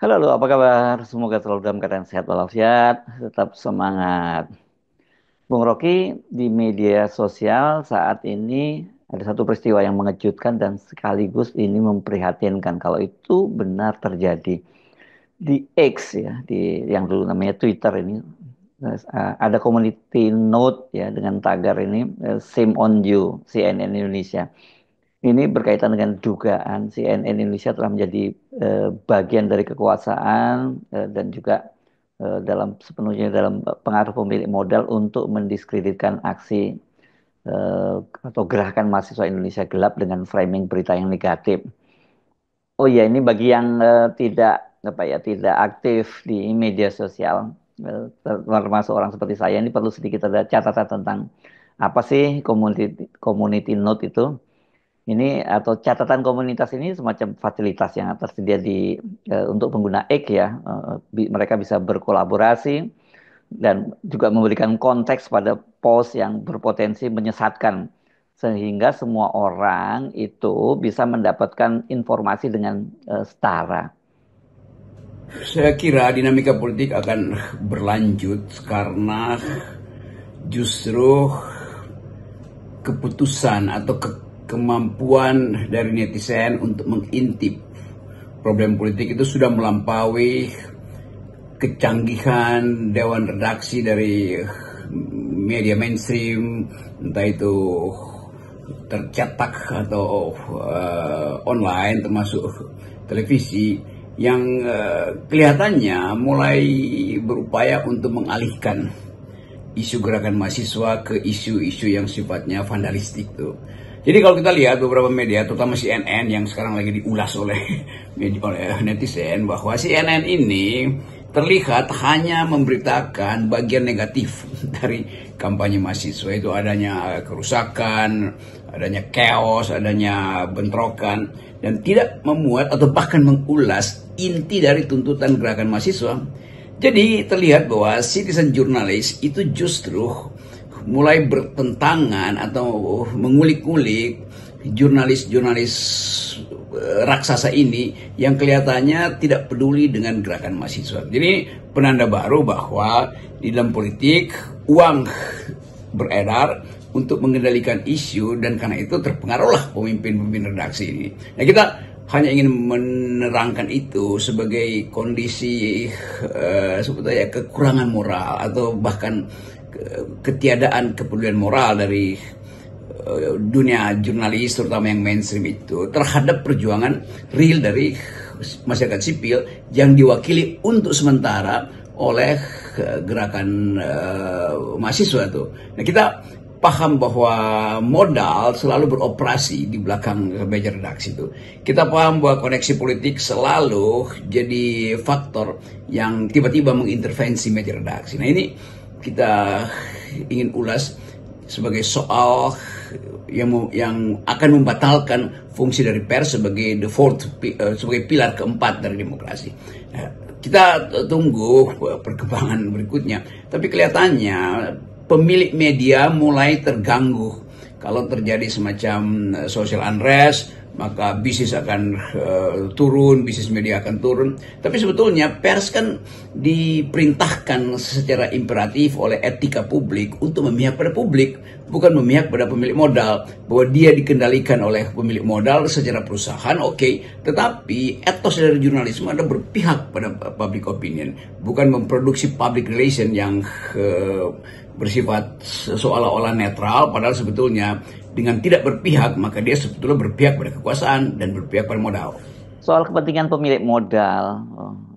Halo, halo, apa kabar? Semoga selalu dalam keadaan sehat walafiat, tetap semangat. Bung Rocky, di media sosial saat ini ada satu peristiwa yang mengejutkan dan sekaligus ini memprihatinkan kalau itu benar terjadi. Di X ya, di yang dulu namanya Twitter ini, ada community note ya dengan tagar ini, Shame on You, CNN Indonesia. Ini berkaitan dengan dugaan CNN Indonesia telah menjadi bagian dari kekuasaan dan juga dalam sepenuhnya dalam pengaruh pemilik modal untuk mendiskreditkan aksi atau gerakan mahasiswa Indonesia gelap dengan framing berita yang negatif. Oh iya, ini bagi yang tidak apa ya tidak aktif di media sosial, termasuk orang seperti saya ini perlu sedikit ada catatan tentang apa sih community note itu. Ini atau catatan komunitas ini semacam fasilitas yang tersedia untuk pengguna X ya. Mereka bisa berkolaborasi dan juga memberikan konteks pada post yang berpotensi menyesatkan sehingga semua orang itu bisa mendapatkan informasi dengan setara. Saya kira dinamika politik akan berlanjut karena justru keputusan atau kemampuan dari netizen untuk mengintip problem politik itu sudah melampaui kecanggihan dewan redaksi dari media mainstream, entah itu tercetak atau online termasuk televisi yang kelihatannya mulai berupaya untuk mengalihkan isu gerakan mahasiswa ke isu-isu yang sifatnya vandalistik tuh. Jadi kalau kita lihat beberapa media, terutama CNN yang sekarang lagi diulas oleh oleh netizen, bahwa CNN ini terlihat hanya memberitakan bagian negatif dari kampanye mahasiswa, itu adanya kerusakan, adanya chaos, adanya bentrokan, dan tidak memuat atau bahkan mengulas inti dari tuntutan gerakan mahasiswa. Jadi terlihat bahwa citizen journalist itu justru mulai bertentangan atau mengulik-ulik jurnalis-jurnalis raksasa ini yang kelihatannya tidak peduli dengan gerakan mahasiswa. Jadi penanda baru bahwa di dalam politik uang beredar untuk mengendalikan isu, dan karena itu terpengaruhlah pemimpin-pemimpin redaksi ini. Nah, kita hanya ingin menerangkan itu sebagai kondisi sebetulnya kekurangan moral atau bahkan ketiadaan kepedulian moral dari dunia jurnalis, terutama yang mainstream itu, terhadap perjuangan real dari masyarakat sipil yang diwakili untuk sementara oleh gerakan mahasiswa itu. Nah, kita paham bahwa modal selalu beroperasi di belakang meja redaksi itu. Kita paham bahwa koneksi politik selalu jadi faktor yang tiba-tiba mengintervensi meja redaksi. Nah, ini kita ingin ulas sebagai soal yang akan membatalkan fungsi dari pers sebagai sebagai pilar keempat dari demokrasi. Nah, kita tunggu perkembangan berikutnya. Tapi kelihatannya pemilik media mulai terganggu. Kalau terjadi semacam social unrest, maka bisnis akan turun, bisnis media akan turun. Tapi sebetulnya pers kan diperintahkan secara imperatif oleh etika publik untuk memihak pada publik, bukan memihak pada pemilik modal. Bahwa dia dikendalikan oleh pemilik modal secara perusahaan, oke. Tetapi etos dari jurnalisme adalah berpihak pada public opinion, bukan memproduksi public relation yang bersifat seolah-olah netral, padahal sebetulnya dengan tidak berpihak maka dia sebetulnya berpihak pada kekuasaan dan berpihak pada modal. Soal kepentingan pemilik modal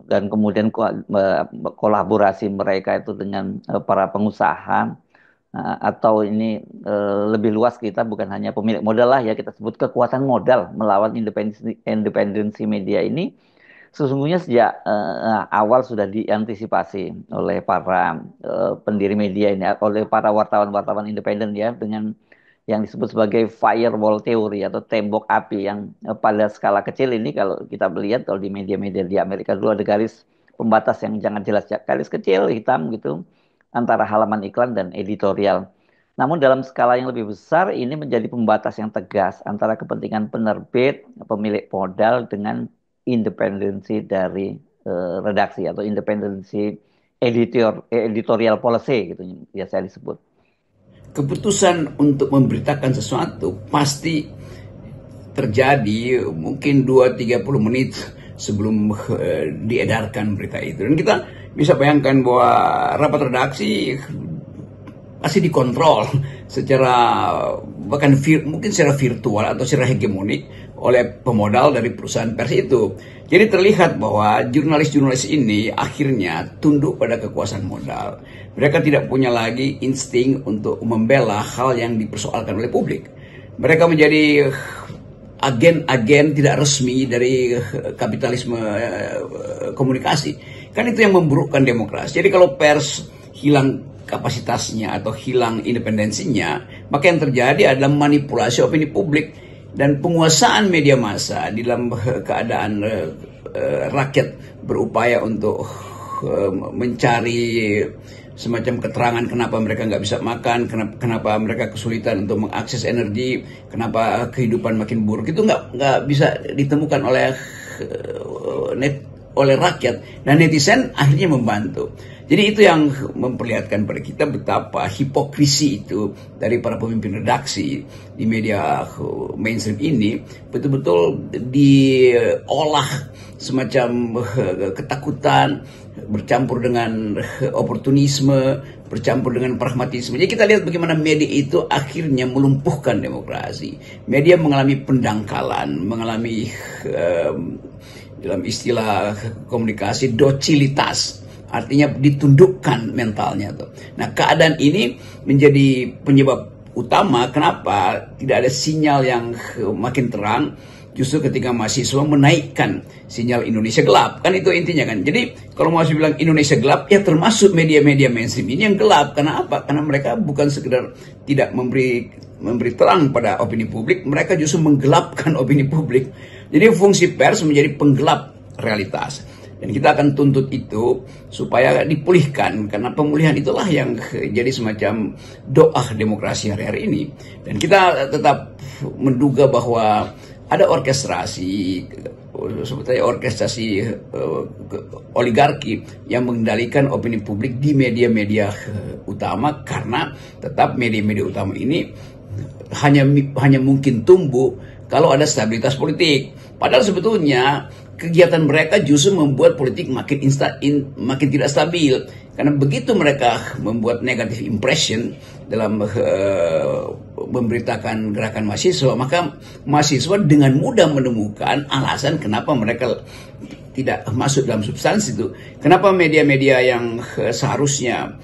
dan kemudian kolaborasi mereka itu dengan para pengusaha. Atau ini lebih luas kita bukan hanya pemilik modal lah ya kita sebut kekuatan modal melawan independensi media ini sesungguhnya sejak awal sudah diantisipasi oleh para pendiri media ini oleh para wartawan-wartawan independen ya dengan yang disebut sebagai firewall teori atau tembok api yang pada skala kecil ini kalau kita melihat kalau di media-media di Amerika dulu ada garis pembatas yang jangan jelas ya garis kecil hitam gitu antara halaman iklan dan editorial. Namun dalam skala yang lebih besar ini menjadi pembatas yang tegas antara kepentingan penerbit, pemilik modal dengan independensi dari redaksi atau independensi editorial policy gitu biasa disebut. Keputusan untuk memberitakan sesuatu pasti terjadi mungkin 2-30 menit sebelum diedarkan berita itu. Dan kita bisa bayangkan bahwa rapat redaksi pasti dikontrol secara bahkan mungkin secara virtual atau secara hegemonik oleh pemodal dari perusahaan pers itu. Jadi terlihat bahwa jurnalis-jurnalis ini akhirnya tunduk pada kekuasaan modal. Mereka tidak punya lagi insting untuk membela hal yang dipersoalkan oleh publik. Mereka menjadi agen-agen tidak resmi dari kapitalisme komunikasi. Kan itu yang memburukkan demokrasi. Jadi kalau pers hilang kapasitasnya atau hilang independensinya, maka yang terjadi adalah manipulasi opini publik dan penguasaan media massa di dalam keadaan rakyat berupaya untuk mencari semacam keterangan kenapa mereka nggak bisa makan, kenapa mereka kesulitan untuk mengakses energi, kenapa kehidupan makin buruk, itu nggak bisa ditemukan oleh rakyat, dan netizen akhirnya membantu. Jadi itu yang memperlihatkan pada kita betapa hipokrisi itu dari para pemimpin redaksi di media mainstream ini betul-betul diolah semacam ketakutan bercampur dengan oportunisme, bercampur dengan pragmatisme. Jadi kita lihat bagaimana media itu akhirnya melumpuhkan demokrasi. Media mengalami pendangkalan, mengalami dalam istilah komunikasi docilitas. Artinya ditundukkan mentalnya tuh. Nah, keadaan ini menjadi penyebab utama kenapa tidak ada sinyal yang makin terang. Justru ketika mahasiswa menaikkan sinyal Indonesia gelap, kan itu intinya kan. Jadi kalau mahasiswa bilang Indonesia gelap, ya termasuk media-media mainstream ini yang gelap. Karena apa? Karena mereka bukan sekedar tidak memberi terang pada opini publik, mereka justru menggelapkan opini publik. Jadi fungsi pers menjadi penggelap realitas. Dan kita akan tuntut itu supaya dipulihkan, karena pemulihan itulah yang jadi semacam doa demokrasi hari-hari ini. Dan kita tetap menduga bahwa ada orkestrasi, sebetulnya orkestrasi oligarki yang mengendalikan opini publik di media-media utama, karena tetap media-media utama ini hanya mungkin tumbuh kalau ada stabilitas politik. Padahal sebetulnya kegiatan mereka justru membuat politik makin tidak stabil. Karena begitu mereka membuat negative impression dalam memberitakan gerakan mahasiswa, maka mahasiswa dengan mudah menemukan alasan kenapa mereka tidak masuk dalam substansi itu. Kenapa media-media yang seharusnya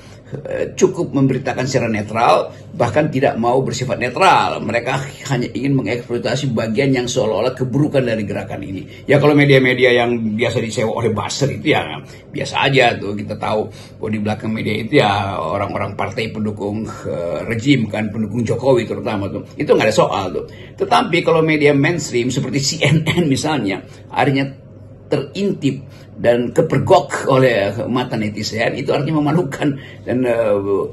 cukup memberitakan secara netral, bahkan tidak mau bersifat netral. Mereka hanya ingin mengeksploitasi bagian yang seolah-olah keburukan dari gerakan ini. Ya kalau media-media yang biasa disewa oleh buzzer itu ya biasa aja tuh. Kita tahu bahwa di belakang media itu ya orang-orang partai pendukung rejim kan, pendukung Jokowi terutama tuh. Itu nggak ada soal tuh. Tetapi kalau media mainstream seperti CNN misalnya, akhirnya terintip dan kepergok oleh mata netizen, itu artinya memalukan. Dan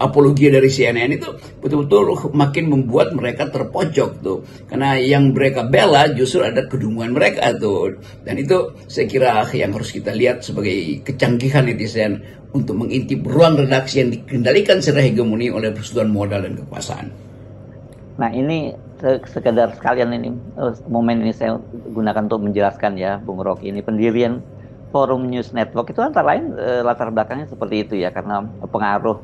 apologi dari CNN itu betul-betul makin membuat mereka terpojok tuh, karena yang mereka bela justru ada kedunguan mereka tuh. Dan itu saya kira yang harus kita lihat sebagai kecanggihan netizen untuk mengintip ruang redaksi yang dikendalikan secara hegemoni oleh persekutuan modal dan kekuasaan. Nah ini sekedar sekalian ini momen ini saya gunakan untuk menjelaskan ya, Bung Rocky, ini pendirian Forum News Network itu antara lain latar belakangnya seperti itu ya, karena pengaruh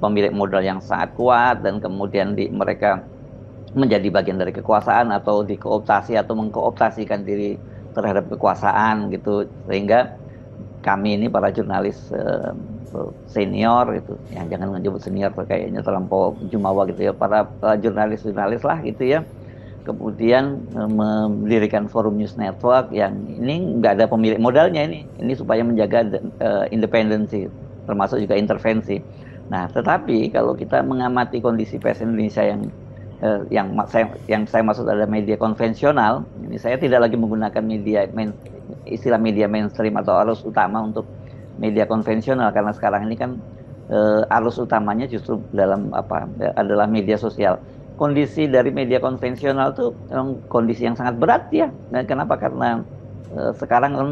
pemilik modal yang sangat kuat dan kemudian mereka menjadi bagian dari kekuasaan atau dikooptasi atau mengkooptasikan diri terhadap kekuasaan gitu, sehingga kami ini para jurnalis senior gitu, yang jangan menyebut senior kayaknya terlampau jumawa gitu ya, para jurnalis-jurnalis lah gitu ya, kemudian mendirikan Forum News Network yang ini nggak ada pemilik modalnya, ini supaya menjaga independensi termasuk juga intervensi. Nah tetapi kalau kita mengamati kondisi pers Indonesia yang saya maksud adalah media konvensional, ini saya tidak lagi menggunakan istilah media mainstream atau arus utama untuk media konvensional, karena sekarang ini kan arus utamanya justru adalah media sosial. Kondisi dari media konvensional tuh kondisi yang sangat berat ya. Nah, kenapa? Karena Sekarang kan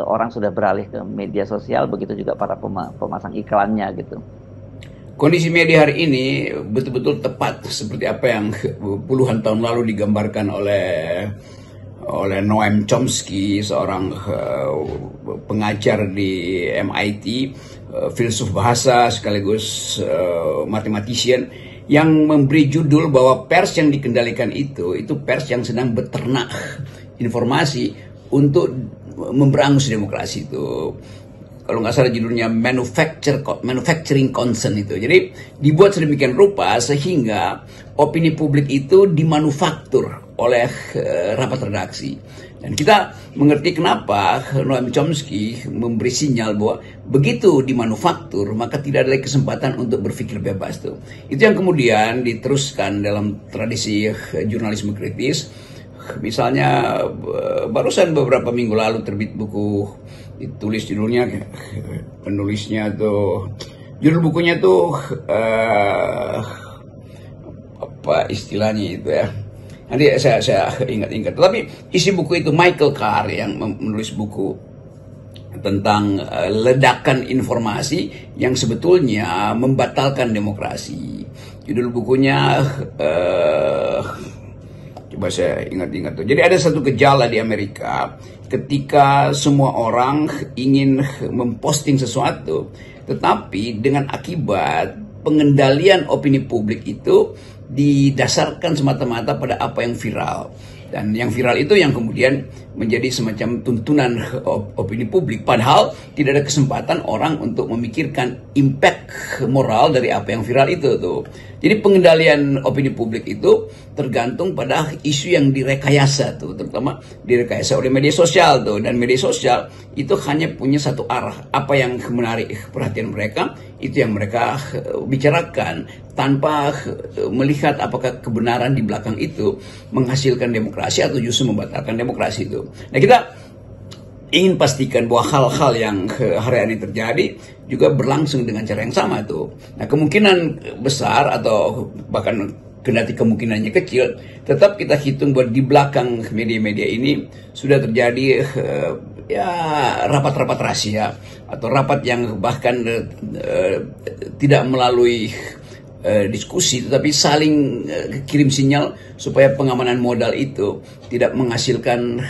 orang sudah beralih ke media sosial, begitu juga para pemasang iklannya gitu. Kondisi media hari ini betul-betul tepat seperti apa yang puluhan tahun lalu digambarkan oleh Noam Chomsky, seorang pengajar di MIT, filsuf bahasa sekaligus mathematician, yang memberi judul bahwa pers yang dikendalikan itu pers yang sedang beternak informasi untuk memberangus demokrasi itu. Kalau nggak salah judulnya manufacturing concern itu. Jadi dibuat sedemikian rupa sehingga opini publik itu dimanufaktur oleh rapat redaksi. Dan kita mengerti kenapa Noam Chomsky memberi sinyal bahwa begitu dimanufaktur maka tidak ada lagi kesempatan untuk berpikir bebas tuh. Itu yang kemudian diteruskan dalam tradisi jurnalisme kritis. Misalnya barusan beberapa minggu lalu terbit buku, ditulis judulnya, penulisnya tuh, judul bukunya tuh apa istilahnya itu ya, nanti saya ingat-ingat. Tapi isi buku itu Michael Carr yang menulis buku tentang ledakan informasi yang sebetulnya membatalkan demokrasi. Judul bukunya coba saya ingat-ingat tuh. Jadi ada satu gejala di Amerika ketika semua orang ingin memposting sesuatu, tetapi dengan akibat pengendalian opini publik itu didasarkan semata-mata pada apa yang viral. Dan yang viral itu yang kemudian menjadi semacam tuntunan opini publik. Padahal tidak ada kesempatan orang untuk memikirkan impact moral dari apa yang viral itu tuh. Jadi pengendalian opini publik itu tergantung pada isu yang direkayasa tuh, terutama direkayasa oleh media sosial tuh. Dan media sosial itu hanya punya satu arah. Apa yang menarik perhatian mereka, itu yang mereka bicarakan tanpa melihat apakah kebenaran di belakang itu menghasilkan demokrasi atau justru membatalkan demokrasi itu. Nah, kita ingin pastikan bahwa hal-hal yang hari ini terjadi juga berlangsung dengan cara yang sama tuh. Nah, kemungkinan besar atau bahkan kendati kemungkinannya kecil, tetap kita hitung bahwa di belakang media-media ini sudah terjadi ya rapat-rapat rahasia atau rapat yang bahkan tidak melalui diskusi, tetapi saling kirim sinyal supaya pengamanan modal itu tidak menghasilkan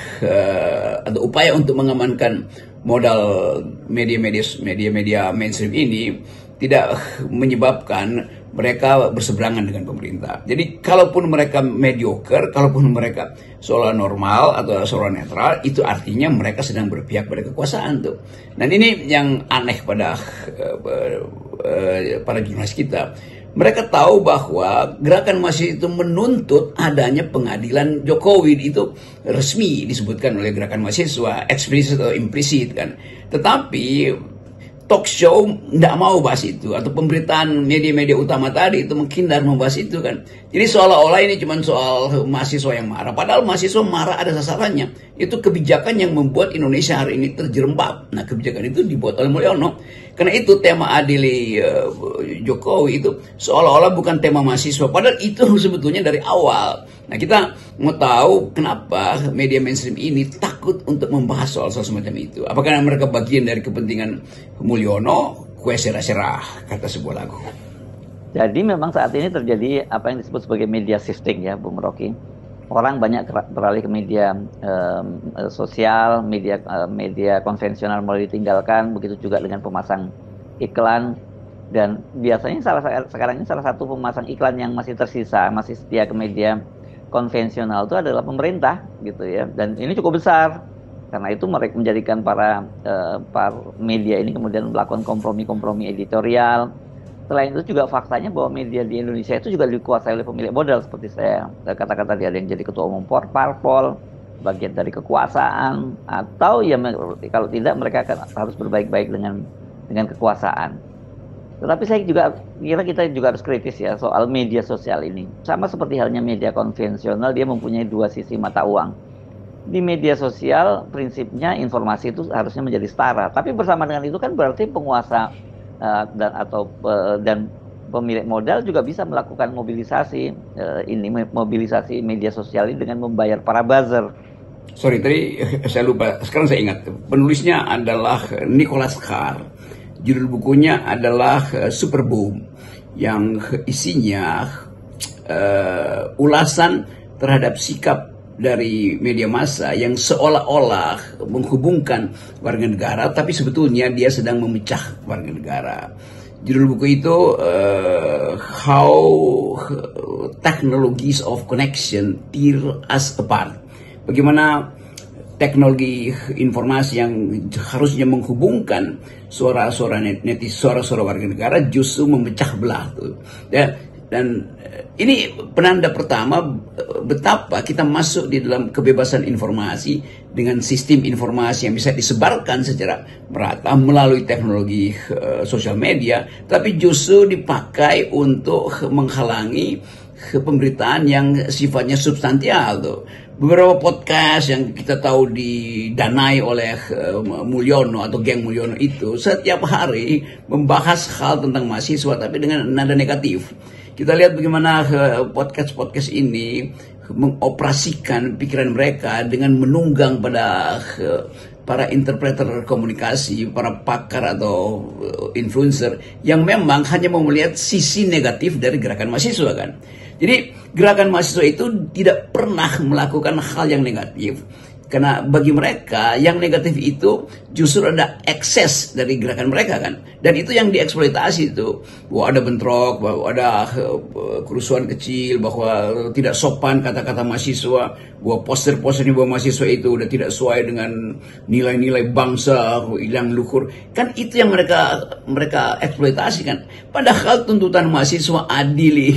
atau upaya untuk mengamankan modal media mainstream ini tidak menyebabkan mereka berseberangan dengan pemerintah. Jadi kalaupun mereka mediocre, kalaupun mereka seolah normal atau seolah netral, itu artinya mereka sedang berpihak pada kekuasaan tuh. Dan ini yang aneh pada para jurnalis kita. Mereka tahu bahwa gerakan mahasiswa itu menuntut adanya pengadilan Jokowi, itu resmi disebutkan oleh gerakan mahasiswa, eksplisit atau implisit kan. Tetapi talk show tidak mau bahas itu, atau pemberitaan media-media utama tadi itu menghindar membahas itu kan. Jadi seolah-olah ini cuma soal mahasiswa yang marah, padahal mahasiswa marah ada sasarannya. Itu kebijakan yang membuat Indonesia hari ini terjerembab. Nah, kebijakan itu dibuat oleh Mulyono. Karena itu tema adili Jokowi itu seolah-olah bukan tema mahasiswa, padahal itu sebetulnya dari awal. Nah, kita mau tahu kenapa media mainstream ini takut untuk membahas soal-soal semacam itu. Apakah mereka bagian dari kepentingan Mulyono? Kue serah-serah, kata sebuah lagu. Jadi memang saat ini terjadi apa yang disebut sebagai media shifting ya, Bung Rocky. Orang banyak beralih ke media sosial, media konvensional mulai ditinggalkan, begitu juga dengan pemasang iklan. Dan biasanya sekarang ini salah satu pemasang iklan yang masih tersisa, masih setia ke media konvensional itu adalah pemerintah gitu ya. Dan ini cukup besar. Karena itu mereka menjadikan para media ini kemudian melakukan kompromi-kompromi editorial. Selain itu juga faktanya bahwa media di Indonesia itu juga dikuasai oleh pemilik modal, seperti saya katakan tadi, ada yang jadi ketua umum parpol, bagian dari kekuasaan, atau ya kalau tidak mereka akan harus berbaik-baik dengan kekuasaan. Tetapi saya juga kira kita juga harus kritis ya soal media sosial ini. Sama seperti halnya media konvensional, dia mempunyai dua sisi mata uang. Di media sosial prinsipnya informasi itu harusnya menjadi setara, tapi bersama dengan itu kan berarti penguasa dan pemilik modal juga bisa melakukan mobilisasi mobilisasi media sosial ini dengan membayar para buzzer. sorry tadi saya lupa, sekarang saya ingat. Penulisnya adalah Nicholas Carr. Judul bukunya adalah Super Boom, yang isinya ulasan terhadap sikap dari media massa yang seolah-olah menghubungkan warga negara, tapi sebetulnya dia sedang memecah warga negara. Judul buku itu How Technologies of Connection Tear Us Apart. Bagaimana teknologi informasi yang harusnya menghubungkan suara-suara netizen, suara-suara warga negara justru memecah belah tuh. Dan ini penanda pertama betapa kita masuk di dalam kebebasan informasi dengan sistem informasi yang bisa disebarkan secara merata melalui teknologi sosial media, tapi justru dipakai untuk menghalangi pemberitaan yang sifatnya substansial tuh. Beberapa podcast yang kita tahu didanai oleh Mulyono atau geng Mulyono itu setiap hari membahas hal tentang mahasiswa tapi dengan nada negatif. Kita lihat bagaimana podcast-podcast ini mengoperasikan pikiran mereka dengan menunggang pada para interpreter komunikasi, para pakar atau influencer yang memang hanya mau melihat sisi negatif dari gerakan mahasiswa kan. Jadi gerakan mahasiswa itu tidak pernah melakukan hal yang negatif. Karena bagi mereka yang negatif itu justru ada ekses dari gerakan mereka kan. Dan itu yang dieksploitasi itu. Bahwa ada bentrok, bahwa ada kerusuhan kecil, bahwa tidak sopan kata-kata mahasiswa, bahwa poster-posternya bahwa mahasiswa itu udah tidak sesuai dengan nilai-nilai bangsa, hilang luhur. Kan itu yang mereka eksploitasi kan. Padahal tuntutan mahasiswa adil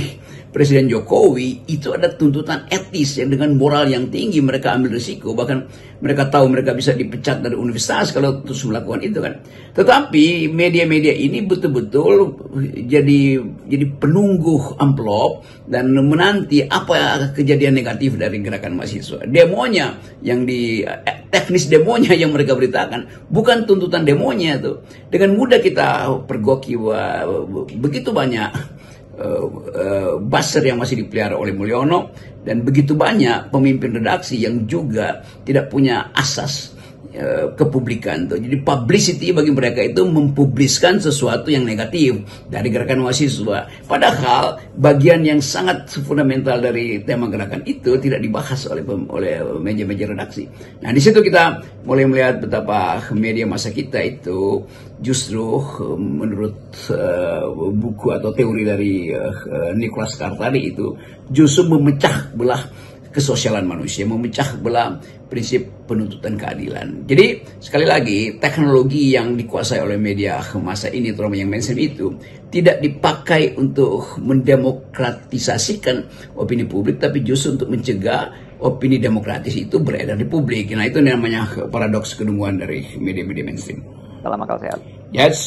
Presiden Jokowi itu ada tuntutan etis yang dengan moral yang tinggi mereka ambil risiko, bahkan mereka tahu mereka bisa dipecat dari universitas kalau terus melakukan itu kan. Tetapi media-media ini betul-betul jadi penunggu amplop dan menanti apa kejadian negatif dari gerakan mahasiswa. Demonya yang teknis demonya yang mereka beritakan, bukan tuntutan demonya tuh. Dengan mudah kita pergoki begitu banyak buzzer yang masih dipelihara oleh Mulyono dan begitu banyak pemimpin redaksi yang juga tidak punya asas kepublikan tuh. Jadi publicity bagi mereka itu mempubliskan sesuatu yang negatif dari gerakan mahasiswa. Padahal bagian yang sangat fundamental dari tema gerakan itu tidak dibahas oleh meja-meja redaksi. Nah, di situ kita mulai melihat betapa media massa kita itu justru menurut buku atau teori dari Nicholas Carr tadi itu justru memecah belah kesosialan manusia, memecah belah prinsip penuntutan keadilan. Jadi sekali lagi teknologi yang dikuasai oleh media massa ini, terutama yang mainstream itu, tidak dipakai untuk mendemokratisasikan opini publik, tapi justru untuk mencegah opini demokratis itu beredar di publik. Nah, itu namanya paradoks kedunguan dari media-media mainstream. Salam akal sehat. Yes.